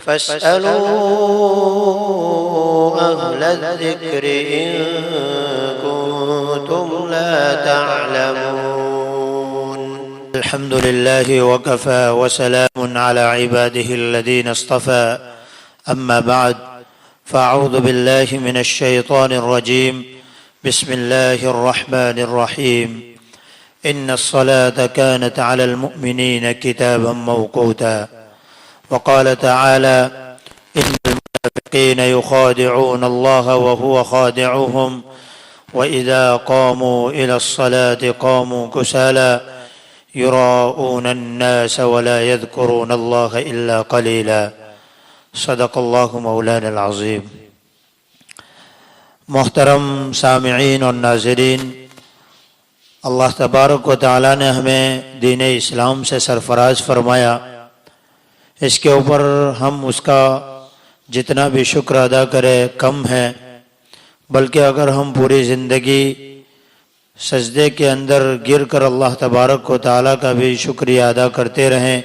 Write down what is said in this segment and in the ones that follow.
فاسألوا أهل الذكر إن كنتم لا تعلمون. الحمد لله وكفى وسلام على عباده الذين اصطفى. أما بعد فأعوذ بالله من الشيطان الرجيم. بسم الله الرحمن الرحيم. إن الصلاة كانت على المؤمنين كتابا موقوتا. وقال تعالى: إن المنافقين يخادعون الله وهو خادعهم وإذا قاموا إلى الصلاة قاموا كسالى يراءون الناس ولا يذكرون الله إلا قليلا. صدق اللہ مولانا العظیم. محترم سامعین اور ناظرین، اللہ تبارک و تعالیٰ نے ہمیں دین اسلام سے سرفراز فرمایا. اس کے اوپر ہم اس کا جتنا بھی شکر ادا کرے کم ہے، بلکہ اگر ہم پوری زندگی سجدے کے اندر گر کر اللہ تبارک و تعالیٰ کا بھی شکریہ ادا کرتے رہیں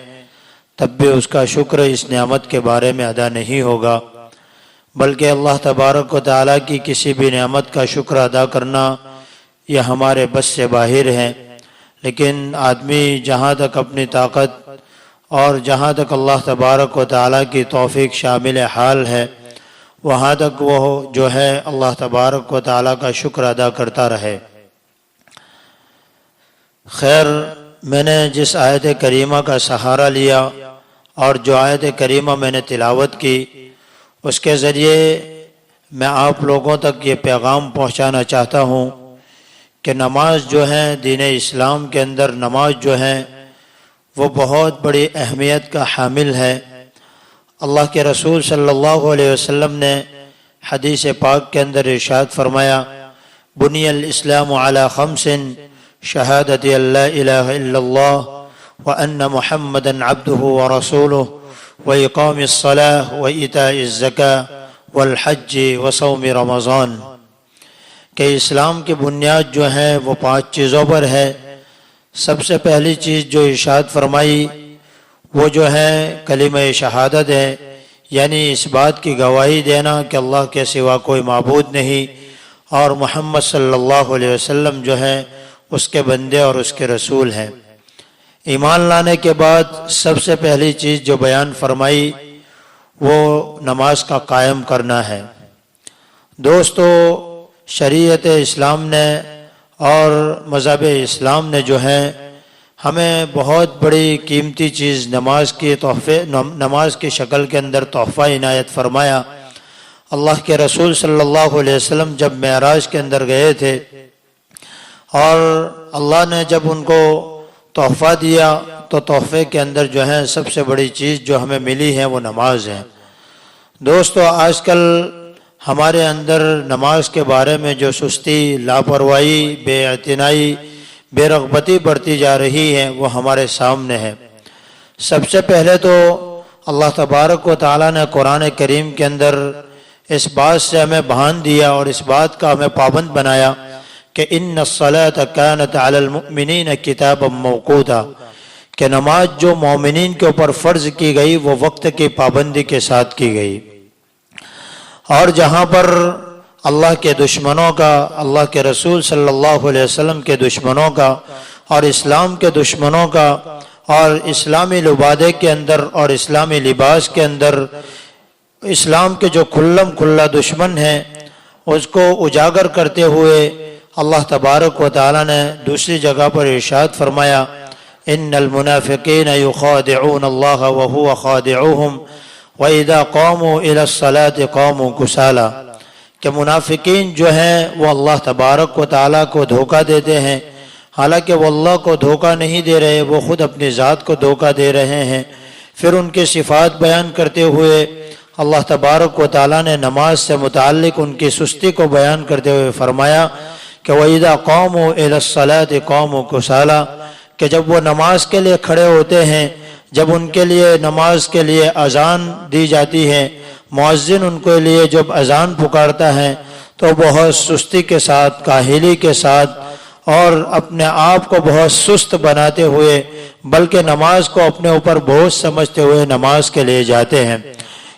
تب بھی اس کا شکر اس نعمت کے بارے میں ادا نہیں ہوگا، بلکہ اللہ تبارک و تعالیٰ کی کسی بھی نعمت کا شکر ادا کرنا یہ ہمارے بس سے باہر ہے. لیکن آدمی جہاں تک اپنی طاقت اور جہاں تک اللہ تبارک و تعالیٰ کی توفیق شامل حال ہے وہاں تک وہ جو ہے اللہ تبارک و تعالیٰ کا شکر ادا کرتا رہے. خیر، میں نے جس آیت کریمہ کا سہارا لیا اور جو آیت کریمہ میں نے تلاوت کی، اس کے ذریعے میں آپ لوگوں تک یہ پیغام پہنچانا چاہتا ہوں کہ نماز جو ہے دین اسلام کے اندر نماز جو ہے وہ بہت بڑی اہمیت کا حامل ہے. اللہ کے رسول صلی اللہ علیہ وسلم نے حدیث پاک کے اندر ارشاد فرمایا: بنی الاسلام علی خمس شہادت ان لا الہ الا اللہ وان محمدا عبدہ ورسولہ واقام الصلاۃ وایتاء الزکاۃ والحج وصوم رمضان. کہ اسلام کی بنیاد جو ہے وہ 5 چیزوں پر ہے. سب سے پہلی چیز جو ارشاد فرمائی وہ جو ہے کلمہ شہادت ہے، یعنی اس بات کی گواہی دینا کہ اللہ کے سوا کوئی معبود نہیں اور محمد صلی اللہ علیہ وسلم جو ہے اس کے بندے اور اس کے رسول ہیں. ایمان لانے کے بعد سب سے پہلی چیز جو بیان فرمائی وہ نماز کا قائم کرنا ہے. دوستو، شریعت اسلام نے اور مذہب اسلام نے جو ہے ہمیں بہت بڑی قیمتی چیز نماز کی شکل کے اندر تحفہ عنایت فرمایا. اللہ کے رسول صلی اللہ علیہ وسلم جب معراج کے اندر گئے تھے اور اللہ نے جب ان کو تحفہ دیا تو تحفے کے اندر جو ہے سب سے بڑی چیز جو ہمیں ملی ہے وہ نماز ہے. دوستو، آج کل ہمارے اندر نماز کے بارے میں جو سستی، لاپرواہی، بے اعتنائی، بے رغبتی بڑھتی جا رہی ہے وہ ہمارے سامنے ہے. سب سے پہلے تو اللہ تبارک و تعالیٰ نے قرآن کریم کے اندر اس بات سے ہمیں بھان دیا اور اس بات کا ہمیں پابند بنایا کہ ان الصلاۃ کانت علی المؤمنین کتابا موقوتا، کہ نماز جو مومنین کے اوپر فرض کی گئی وہ وقت کی پابندی کے ساتھ کی گئی. اور جہاں پر اللہ کے دشمنوں کا، اللہ کے رسول صلی اللہ علیہ وسلم کے دشمنوں کا اور اسلام کے دشمنوں کا اور اسلامی لبادے کے اندر اور اسلامی لباس کے اندر اسلام کے جو کھلا دشمن ہیں اس کو اجاگر کرتے ہوئے اللہ تبارک و تعالیٰ نے دوسری جگہ پر ارشاد فرمایا: ان المنافقین یخادعون اللہ وہو خادعوہم وَإِذَا قَامُوا إِلَى الصَّلَاةِ قَامُوا كُسَالَى. کہ منافقین جو ہیں وہ اللہ تبارک و تعالیٰ کو دھوکہ دیتے ہیں، حالانکہ وہ اللہ کو دھوکہ نہیں دے رہے، وہ خود اپنی ذات کو دھوکہ دے رہے ہیں. پھر ان کی صفات بیان کرتے ہوئے اللہ تبارک و تعالیٰ نے نماز سے متعلق ان کی سستی کو بیان کرتے ہوئے فرمایا کہ وَإِذَا قَامُوا إِلَى الصَّلَاةِ قَامُوا كُسَالَى. کہ جب وہ نماز کے لیے کھڑے ہوتے ہیں، جب ان کے لیے نماز کے لیے اذان دی جاتی ہے، مؤذن ان کے لیے جب اذان پکارتا ہے تو بہت سستی کے ساتھ، کاہلی کے ساتھ اور اپنے آپ کو بہت سست بناتے ہوئے، بلکہ نماز کو اپنے اوپر بوجھ سمجھتے ہوئے نماز کے لیے جاتے ہیں.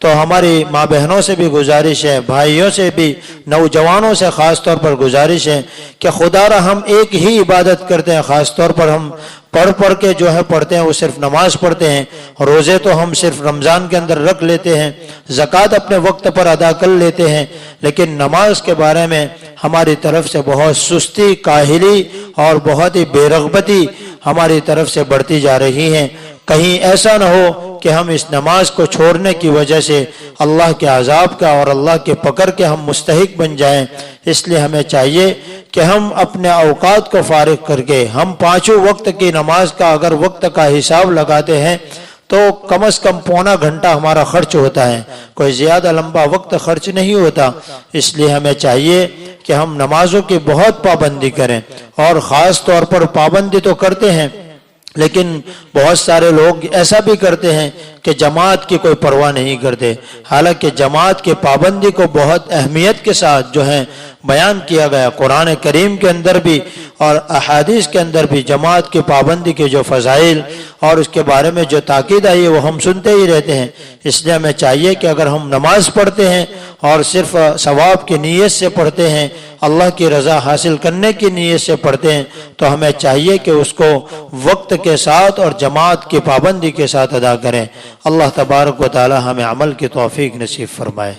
تو ہماری ماں بہنوں سے بھی گزارش ہے، بھائیوں سے بھی، نوجوانوں سے خاص طور پر گزارش ہے کہ خدا را ہم ایک ہی عبادت کرتے ہیں، خاص طور پر ہم پڑھ کے جو ہے پڑھتے ہیں وہ صرف نماز پڑھتے ہیں، روزے تو ہم صرف رمضان کے اندر رکھ لیتے ہیں، زکوٰۃ اپنے وقت پر ادا کر لیتے ہیں، لیکن نماز کے بارے میں ہماری طرف سے بہت سستی، کاہلی اور بہت ہی بے رغبتی ہماری طرف سے بڑھتی جا رہی ہیں۔ کہیں ایسا نہ ہو کہ ہم اس نماز کو چھوڑنے کی وجہ سے اللہ کے عذاب کا اور اللہ کے پکڑ کے ہم مستحق بن جائیں۔ اس لیے ہمیں چاہیے کہ ہم اپنے اوقات کو فارغ کر کے ہم پانچوں وقت کی نماز کا اگر وقت کا حساب لگاتے ہیں تو کم از کم پونا گھنٹہ ہمارا خرچ ہوتا ہے، کوئی زیادہ لمبا وقت خرچ نہیں ہوتا۔ اس لیے ہمیں چاہیے کہ ہم نمازوں کی بہت پابندی کریں، اور خاص طور پر پابندی تو کرتے ہیں لیکن بہت سارے لوگ ایسا بھی کرتے ہیں کہ جماعت کی کوئی پرواہ نہیں کرتے، حالانکہ جماعت کی پابندی کو بہت اہمیت کے ساتھ جو ہے بیان کیا گیا قرآن کریم کے اندر بھی اور احادیث کے اندر بھی۔ جماعت کی پابندی کے جو فضائل اور اس کے بارے میں جو تاکید آئی ہے وہ ہم سنتے ہی رہتے ہیں۔ اس لیے ہمیں چاہیے کہ اگر ہم نماز پڑھتے ہیں اور صرف ثواب کی نیت سے پڑھتے ہیں، اللہ کی رضا حاصل کرنے کی نیت سے پڑھتے ہیں، تو ہمیں چاہیے کہ اس کو وقت کے ساتھ اور جماعت کی پابندی کے ساتھ ادا کریں۔ اللہ تبارک و تعالی ہمیں عمل کی توفیق نصیب فرمائے۔